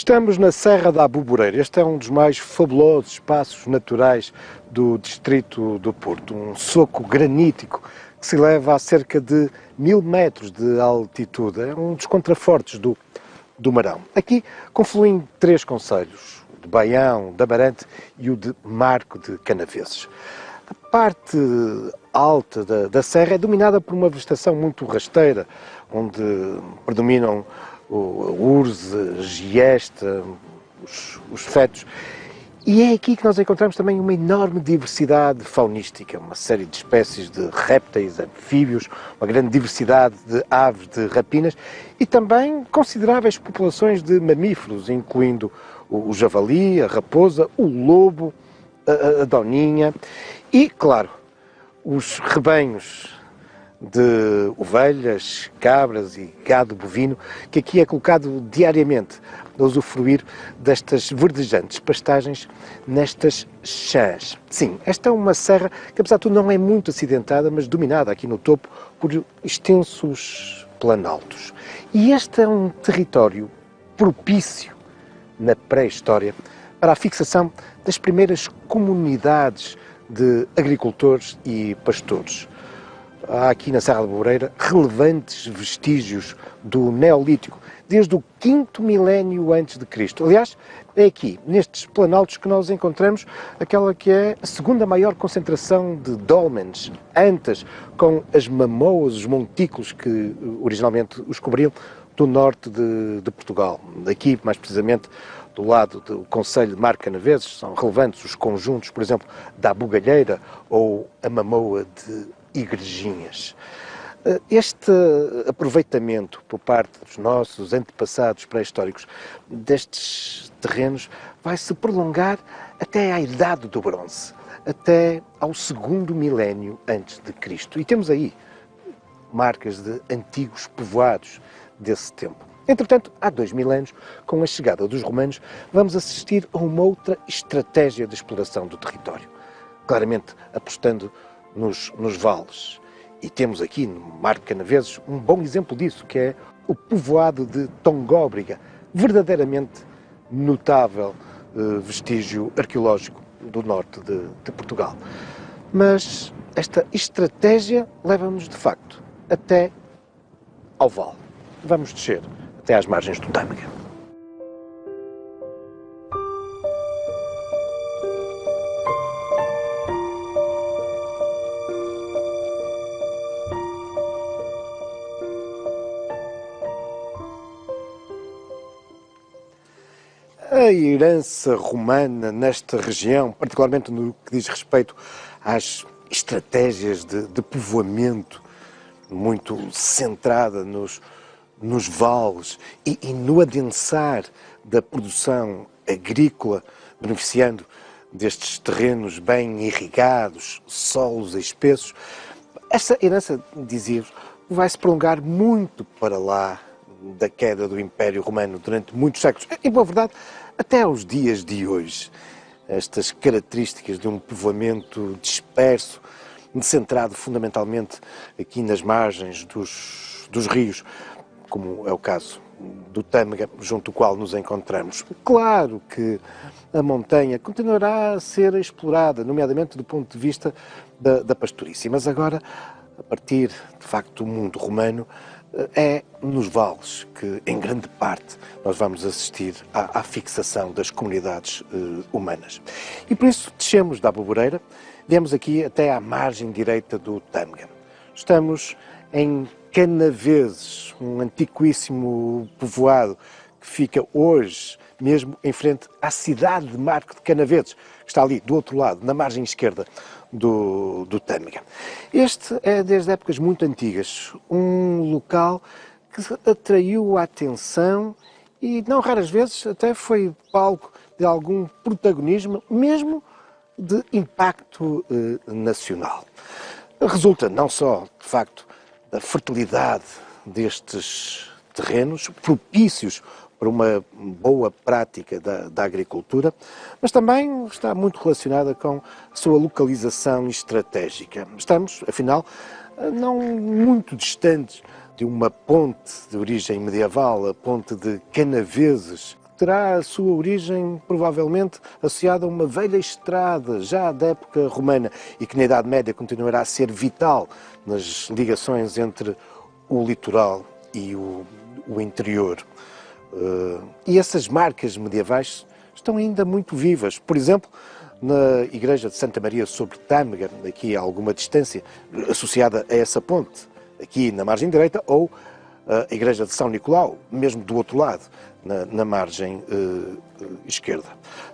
Estamos na Serra da Aboboreira. Este é um dos mais fabulosos espaços naturais do distrito do Porto. Um soco granítico que se eleva a cerca de 1000 metros de altitude. É um dos contrafortes do Marão. Aqui confluem três concelhos, o de Baião, de Amarante e o de Marco de Canaveses. A parte alta da serra é dominada por uma vegetação muito rasteira, onde predominam o urze, giesta, os fetos. E é aqui que nós encontramos também uma enorme diversidade faunística, uma série de espécies de répteis, anfíbios, uma grande diversidade de aves de rapinas e também consideráveis populações de mamíferos, incluindo o javali, a raposa, o lobo, a doninha e, claro, os rebanhos de ovelhas, cabras e gado bovino, que aqui é colocado diariamente a usufruir destas verdejantes pastagens nestas chãs. Sim, esta é uma serra que, apesar de tudo, não é muito acidentada, mas dominada aqui no topo por extensos planaltos. E este é um território propício na pré-história para a fixação das primeiras comunidades de agricultores e pastores. Há aqui na Serra da Aboboreira relevantes vestígios do Neolítico, desde o 5º milénio antes de Cristo. Aliás, é aqui, nestes planaltos, que nós encontramos aquela que é a segunda maior concentração de dólmenes, antas, com as mamoas, os montículos que originalmente os cobriam, do norte de Portugal. Aqui, mais precisamente, do lado do concelho de Marco de Canaveses, são relevantes os conjuntos, por exemplo, da Bugalheira ou a mamoa de Igrejinhas. Este aproveitamento por parte dos nossos antepassados pré-históricos destes terrenos vai se prolongar até à Idade do Bronze, até ao 2º milénio antes de Cristo. E temos aí marcas de antigos povoados desse tempo. Entretanto, há 2000 anos, com a chegada dos romanos, vamos assistir a uma outra estratégia de exploração do território, claramente apostando nos vales. E temos aqui, no Marco de Canaveses, um bom exemplo disso, que é o povoado de Tongóbrega, verdadeiramente notável vestígio arqueológico do norte de Portugal. Mas esta estratégia leva-nos, de facto, até ao vale. Vamos descer até às margens do Tâmega. A herança romana nesta região, particularmente no que diz respeito às estratégias de povoamento, muito centrada nos vales e no adensar da produção agrícola, beneficiando destes terrenos bem irrigados, solos espessos. Essa herança, dizia-vos, vai se prolongar muito para lá da queda do Império Romano durante muitos séculos. Em boa verdade, até aos dias de hoje. Estas características de um povoamento disperso, centrado fundamentalmente aqui nas margens dos rios, como é o caso do Tâmega, junto ao qual nos encontramos. Claro que a montanha continuará a ser explorada, nomeadamente do ponto de vista da pastorícia, mas agora, a partir, de facto, do mundo romano, é nos vales que, em grande parte, nós vamos assistir à fixação das comunidades humanas. E por isso descemos da Aboboreira, viemos aqui até à margem direita do Tâmega. Estamos em Canaveses, um antiquíssimo povoado que fica hoje mesmo em frente à cidade de Marco de Canaveses, que está ali do outro lado, na margem esquerda do Tâmega. Este é, desde épocas muito antigas, um local que atraiu a atenção e, não raras vezes, até foi palco de algum protagonismo, mesmo de impacto nacional. Resulta não só, de facto, da fertilidade destes terrenos, propícios para uma boa prática da agricultura, mas também está muito relacionada com a sua localização estratégica. Estamos, afinal, não muito distantes de uma ponte de origem medieval, a ponte de Canaveses, terá a sua origem, provavelmente, associada a uma velha estrada, já da época romana, e que na Idade Média continuará a ser vital nas ligações entre o litoral e o interior. E essas marcas medievais estão ainda muito vivas. Por exemplo, na igreja de Santa Maria sobre Tâmega, aqui a alguma distância, associada a essa ponte, aqui na margem direita, ou a igreja de São Nicolau, mesmo do outro lado, na margem esquerda.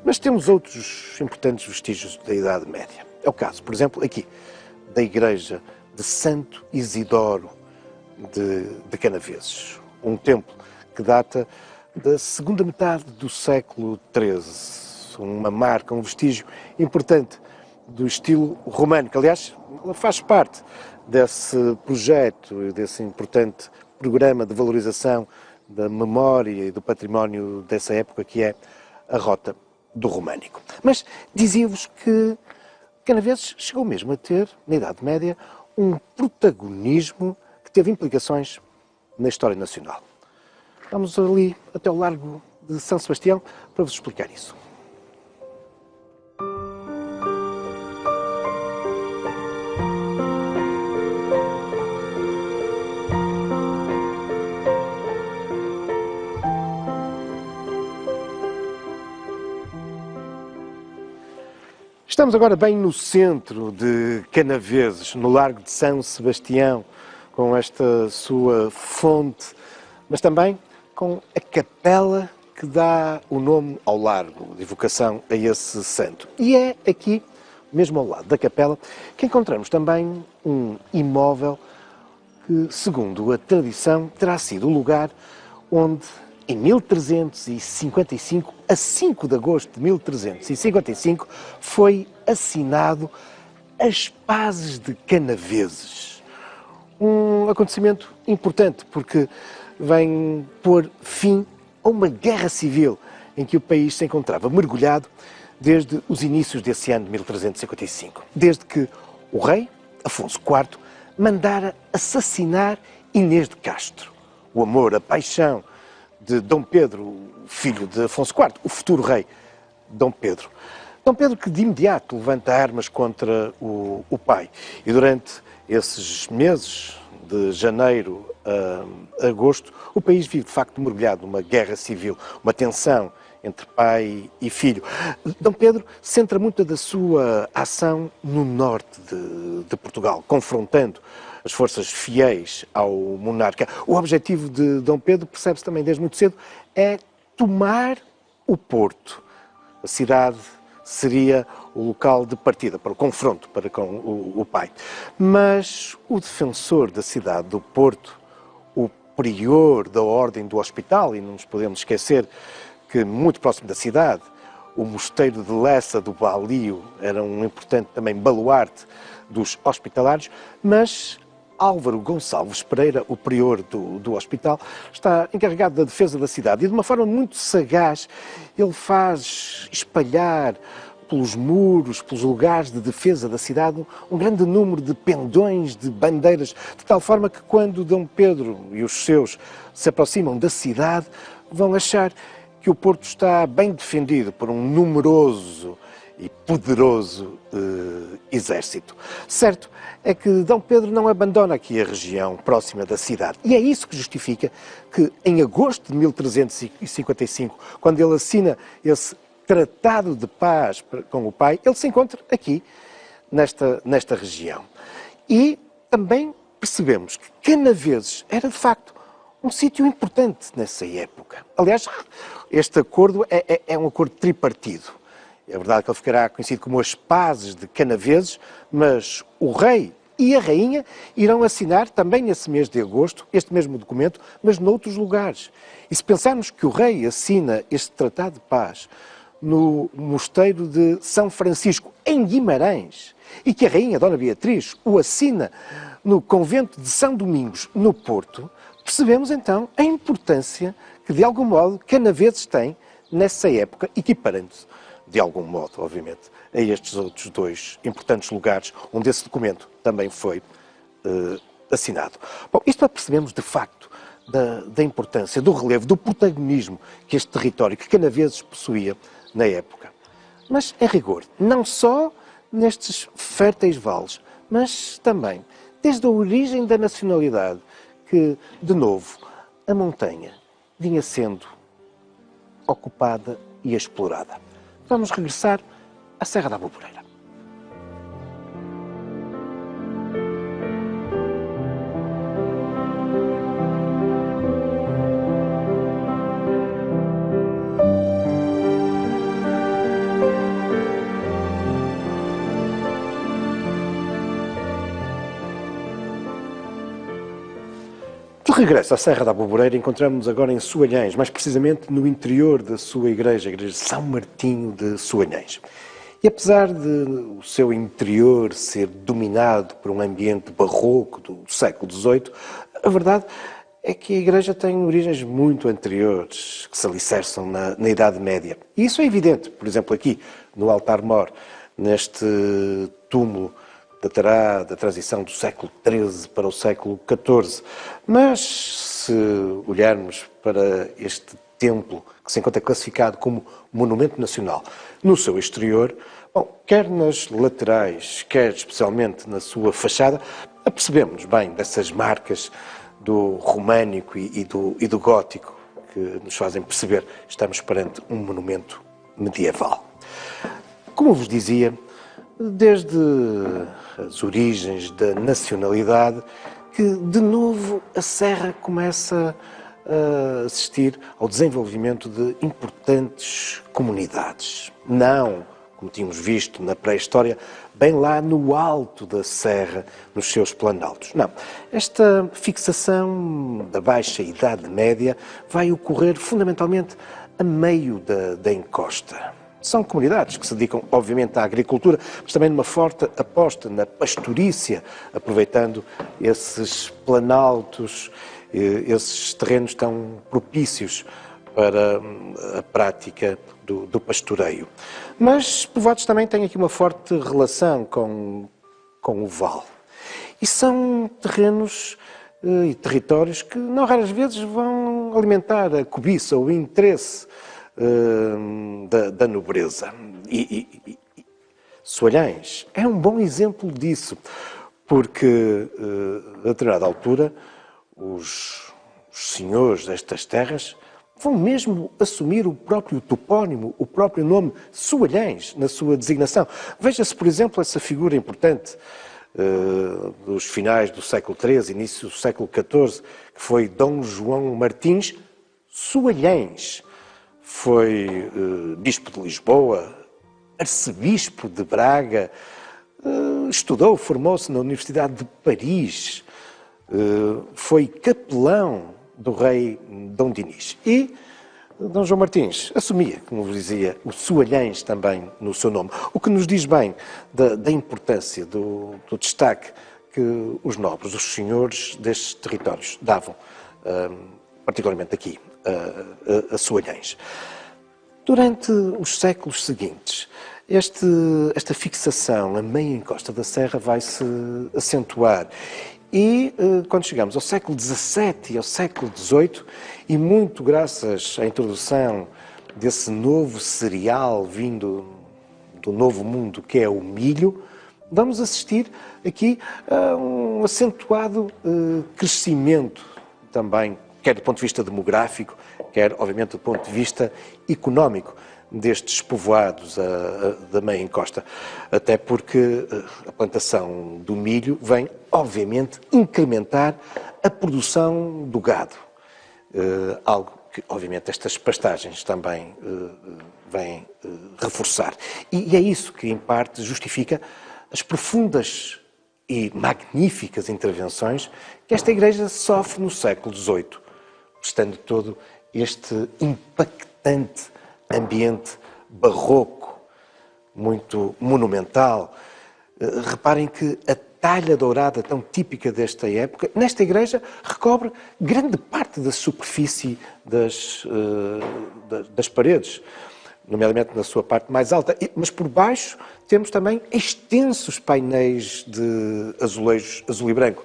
Mas temos outros importantes vestígios da Idade Média. É o caso, por exemplo, aqui, da igreja de Santo Isidoro de Canaveses, um templo que data da segunda metade do século XIII, uma marca, um vestígio importante do estilo românico. Aliás, ela faz parte desse projeto, desse importante programa de valorização da memória e do património dessa época, que é a Rota do Românico. Mas dizia-vos que Canaveses chegou mesmo a ter, na Idade Média, um protagonismo que teve implicações na história nacional. Vamos ali até o Largo de São Sebastião para vos explicar isso. Estamos agora bem no centro de Canaveses, no Largo de São Sebastião, com esta sua fonte, mas também com a capela que dá o nome ao largo, de evocação a esse santo. E é aqui, mesmo ao lado da capela, que encontramos também um imóvel que, segundo a tradição, terá sido o lugar onde, em 1355, a 5 de agosto de 1355, foi assinado as Pazes de Canaveses. Um acontecimento importante, porque vem pôr fim a uma guerra civil em que o país se encontrava mergulhado desde os inícios desse ano de 1355. Desde que o rei, Afonso IV, mandara assassinar Inês de Castro. O amor, a paixão de Dom Pedro, filho de Afonso IV, o futuro rei Dom Pedro. Dom Pedro que de imediato levanta armas contra o pai. E durante esses meses, de janeiro a agosto, o país vive de facto mergulhado numa guerra civil, uma tensão entre pai e filho. Dom Pedro centra muita da sua ação no norte de Portugal, confrontando as forças fiéis ao monarca. O objetivo de Dom Pedro, percebe-se também desde muito cedo, é tomar o Porto. A cidade seria o local de partida para o confronto para com o pai. Mas o defensor da cidade do Porto, o prior da Ordem do Hospital, e não nos podemos esquecer que muito próximo da cidade, o mosteiro de Lessa do Balio era um importante também baluarte dos hospitalários, mas Álvaro Gonçalves Pereira, o prior do hospital, está encarregado da defesa da cidade e de uma forma muito sagaz ele faz espalhar pelos muros, pelos lugares de defesa da cidade, um grande número de pendões, de bandeiras, de tal forma que quando Dom Pedro e os seus se aproximam da cidade, vão achar que o Porto está bem defendido por um numeroso e poderoso exército. Certo é que Dom Pedro não abandona aqui a região próxima da cidade. E é isso que justifica que, em agosto de 1355, quando ele assina esse tratado de paz com o pai, ele se encontra aqui, nesta região. E também percebemos que Canaveses era, de facto, um sítio importante nessa época. Aliás, este acordo é um acordo tripartido. É verdade que ele ficará conhecido como as Pazes de Canaveses, mas o rei e a rainha irão assinar também nesse mês de agosto este mesmo documento, mas noutros lugares. E se pensarmos que o rei assina este tratado de paz no mosteiro de São Francisco, em Guimarães, e que a rainha Dona Beatriz o assina no convento de São Domingos, no Porto, percebemos então a importância que, de algum modo, Canaveses tem nessa época, equiparando-se, de algum modo, obviamente, a estes outros dois importantes lugares onde esse documento também foi assinado. Bom, isto para percebermos, de facto, da importância, do relevo, do protagonismo que este território, que Canaveses possuía na época. Mas, em rigor, não só nestes férteis vales, mas também desde a origem da nacionalidade, que, de novo, a montanha vinha sendo ocupada e explorada. Vamos regressar à Serra da Aboboreira. De regresso à Serra da Aboboreira, encontramos-nos agora em Soalhães, mais precisamente no interior da sua igreja, a Igreja de São Martinho de Soalhães. E apesar de o seu interior ser dominado por um ambiente barroco do século XVIII, a verdade é que a igreja tem origens muito anteriores, que se alicerçam na Idade Média. E isso é evidente, por exemplo, aqui no altar-mor, neste túmulo datará da transição do século XIII para o século XIV. Mas, se olharmos para este templo, que se encontra classificado como Monumento Nacional, no seu exterior, bom, quer nas laterais, quer especialmente na sua fachada, apercebemos bem dessas marcas do românico e do gótico, que nos fazem perceber que estamos perante um monumento medieval. Como vos dizia, desde as origens da nacionalidade, que de novo a Serra começa a assistir ao desenvolvimento de importantes comunidades. Não, como tínhamos visto na pré-história, bem lá no alto da Serra, nos seus planaltos. Não, esta fixação da baixa Idade Média vai ocorrer fundamentalmente a meio da encosta. São comunidades que se dedicam, obviamente, à agricultura, mas também numa forte aposta na pastorícia, aproveitando esses planaltos, esses terrenos tão propícios para a prática do pastoreio. Mas povoados também têm aqui uma forte relação com o vale. E são terrenos e territórios que, não raras vezes, vão alimentar a cobiça, o interesse da nobreza. E Soalhães é um bom exemplo disso, porque a determinada altura os senhores destas terras vão mesmo assumir o próprio topónimo, o próprio nome Soalhães na sua designação. Veja-se, por exemplo, essa figura importante dos finais do século XIII, início do século XIV, que foi Dom João Martins Soalhães. Foi bispo de Lisboa, arcebispo de Braga, estudou, formou-se na Universidade de Paris, foi capelão do rei Dom Dinis. E Dom João Martins assumia, como vos dizia, o Soalhães também no seu nome, o que nos diz bem da importância, do destaque que os nobres, os senhores destes territórios davam, particularmente aqui, a Soalhães. Durante os séculos seguintes, esta fixação a meia encosta da Serra vai se acentuar. E quando chegamos ao século XVII e ao século XVIII, e muito graças à introdução desse novo cereal vindo do novo mundo, que é o milho, vamos assistir aqui a um acentuado crescimento também, quer do ponto de vista demográfico, quer, obviamente, do ponto de vista económico destes povoados da meia encosta. Até porque a plantação do milho vem, obviamente, incrementar a produção do gado. Algo que, obviamente, estas pastagens também vêm reforçar. E é isso que, em parte, justifica as profundas e magníficas intervenções que esta igreja sofre no século XVIII, prestando todo este impactante ambiente barroco, muito monumental. Reparem que a talha dourada tão típica desta época, nesta igreja, recobre grande parte da superfície das paredes, nomeadamente na sua parte mais alta. Mas por baixo temos também extensos painéis de azulejos azul e branco.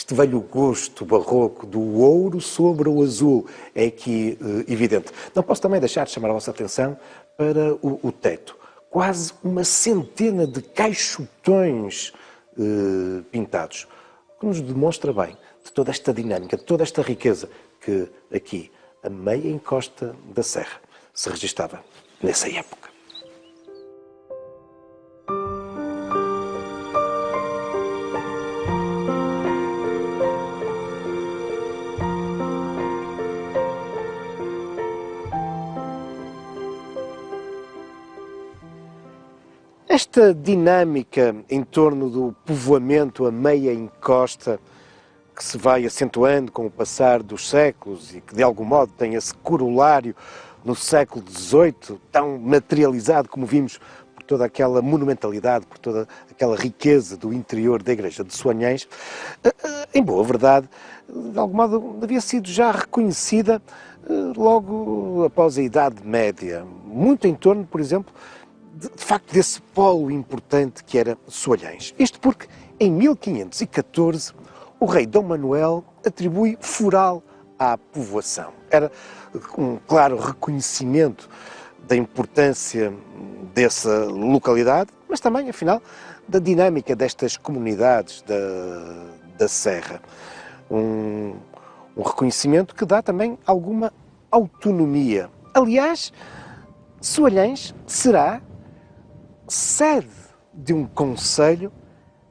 este velho gosto barroco do ouro sobre o azul é aqui evidente. Não posso também deixar de chamar a vossa atenção para o teto. Quase uma centena de caixotões pintados, que nos demonstra bem de toda esta dinâmica, de toda esta riqueza que aqui, a meia encosta da serra, se registava nessa época. Esta dinâmica em torno do povoamento a meia encosta, que se vai acentuando com o passar dos séculos e que de algum modo tem esse corolário no século XVIII, tão materializado como vimos por toda aquela monumentalidade, por toda aquela riqueza do interior da igreja de Soanhães, em boa verdade, de algum modo havia sido já reconhecida logo após a Idade Média, muito em torno, por exemplo, de facto desse polo importante que era Soalhães. Isto porque em 1514 o rei Dom Manuel atribui foral à povoação. Era um claro reconhecimento da importância dessa localidade, mas também, afinal, da dinâmica destas comunidades da Serra. Um reconhecimento que dá também alguma autonomia. Aliás, Soalhães será sede de um concelho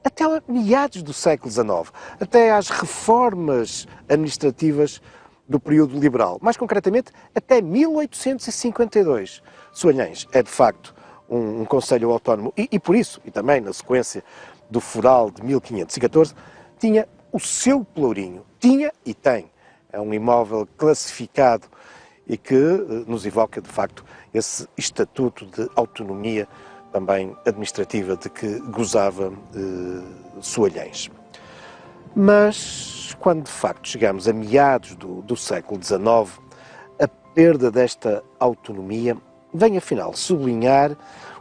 até meados do século XIX, até às reformas administrativas do período liberal, mais concretamente até 1852. Soalhães é de facto um concelho autónomo e por isso, e também na sequência do foral de 1514, tinha o seu pelourinho, tinha e tem. É um imóvel classificado e que nos evoca de facto esse estatuto de autonomia também administrativa de que gozava Soalhães. Mas, quando de facto chegamos a meados do século XIX, a perda desta autonomia vem afinal sublinhar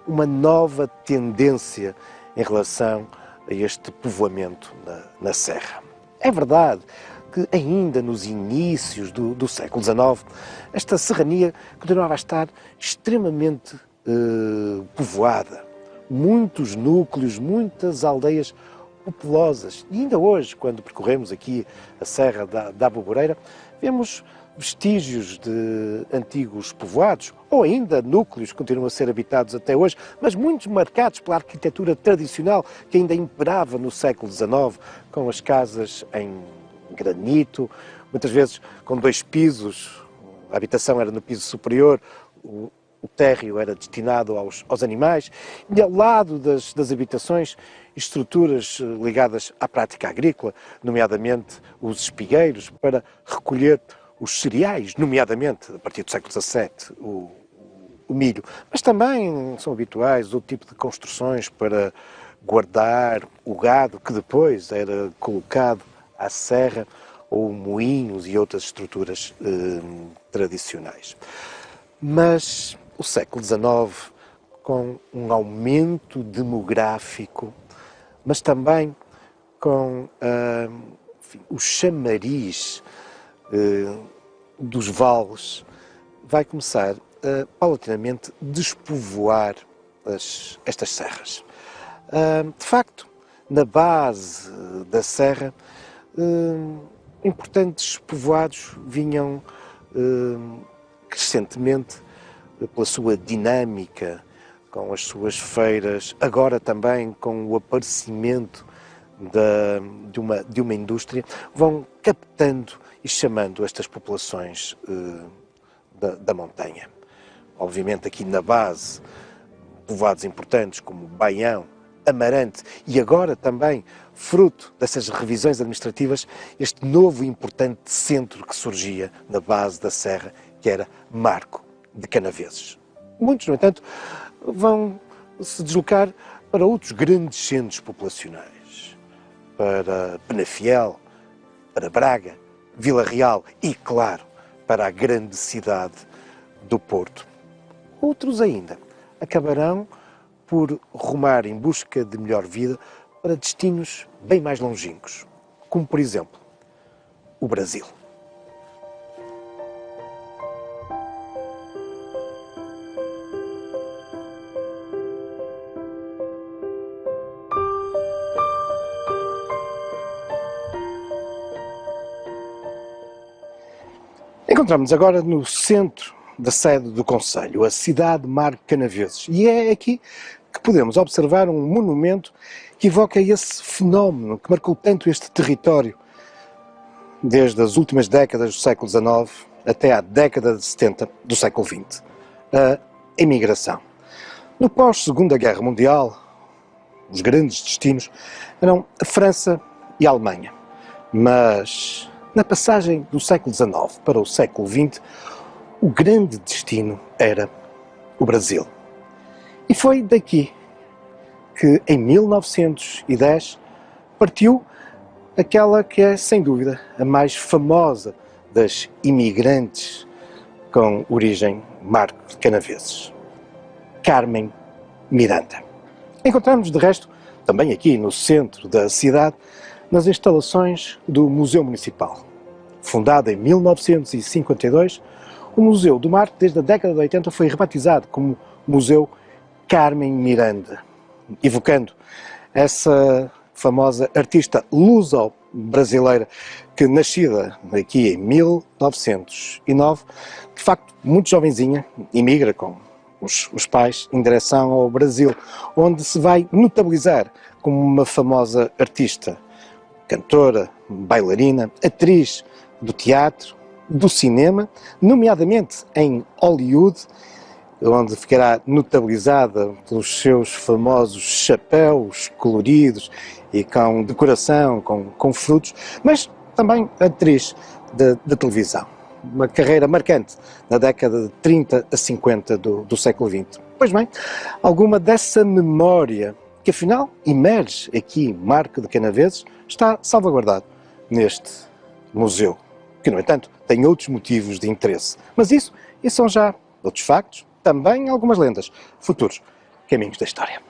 uma nova tendência em relação a este povoamento na Serra. É verdade que ainda nos inícios do século XIX, esta serrania continuava a estar extremamente povoada. Muitos núcleos, muitas aldeias populosas. E ainda hoje, quando percorremos aqui a Serra da Aboboreira, vemos vestígios de antigos povoados, ou ainda núcleos que continuam a ser habitados até hoje, mas muitos marcados pela arquitetura tradicional que ainda imperava no século XIX, com as casas em granito, muitas vezes com 2 pisos, a habitação era no piso superior, o térreo era destinado aos animais, e ao lado das habitações, estruturas ligadas à prática agrícola, nomeadamente os espigueiros, para recolher os cereais, nomeadamente, a partir do século XVII, o milho. Mas também são habituais outro tipo de construções para guardar o gado, que depois era colocado à serra, ou moinhos e outras estruturas tradicionais. Mas o século XIX, com um aumento demográfico, mas também com enfim, o chamariz dos vales, vai começar a paulatinamente despovoar estas serras. De facto, na base da serra, importantes povoados vinham crescentemente pela sua dinâmica, com as suas feiras, agora também com o aparecimento de uma indústria, vão captando e chamando estas populações da montanha. Obviamente aqui na base, povoados importantes como Baião, Amarante e agora também, fruto dessas revisões administrativas, este novo e importante centro que surgia na base da serra, que era Marco de Canaveses. Muitos, no entanto, vão se deslocar para outros grandes centros populacionais, para Penafiel, para Braga, Vila Real e, claro, para a grande cidade do Porto. Outros ainda acabarão por rumar em busca de melhor vida para destinos bem mais longínquos, como por exemplo o Brasil. Encontramos agora no centro da sede do Conselho, a cidade de Marco Canaveses, e é aqui que podemos observar um monumento que evoca esse fenómeno que marcou tanto este território desde as últimas décadas do século XIX até à década de 70 do século XX, a imigração. No pós-Segunda Guerra Mundial, os grandes destinos eram a França e a Alemanha, mas na passagem do século XIX para o século XX, o grande destino era o Brasil. E foi daqui que, em 1910, partiu aquela que é, sem dúvida, a mais famosa das imigrantes com origem Marco de Canaveses, Carmen Miranda. Encontramos, de resto, também aqui no centro da cidade, nas instalações do Museu Municipal. Fundado em 1952, o Museu do Mar, desde a década de 80, foi rebatizado como Museu Carmen Miranda, evocando essa famosa artista luso-brasileira que, nascida aqui em 1909, de facto, muito jovenzinha, imigra com os pais em direção ao Brasil, onde se vai notabilizar como uma famosa artista, cantora, bailarina, atriz do teatro, do cinema, nomeadamente em Hollywood, onde ficará notabilizada pelos seus famosos chapéus coloridos e com decoração, com frutos, mas também atriz de televisão. Uma carreira marcante na década de 30 a 50 do século XX. Pois bem, alguma dessa memória que afinal emerge aqui em Marco de Canaveses está salvaguardado neste museu, que no entanto tem outros motivos de interesse. Mas isso são já outros factos, também algumas lendas, futuros caminhos da história.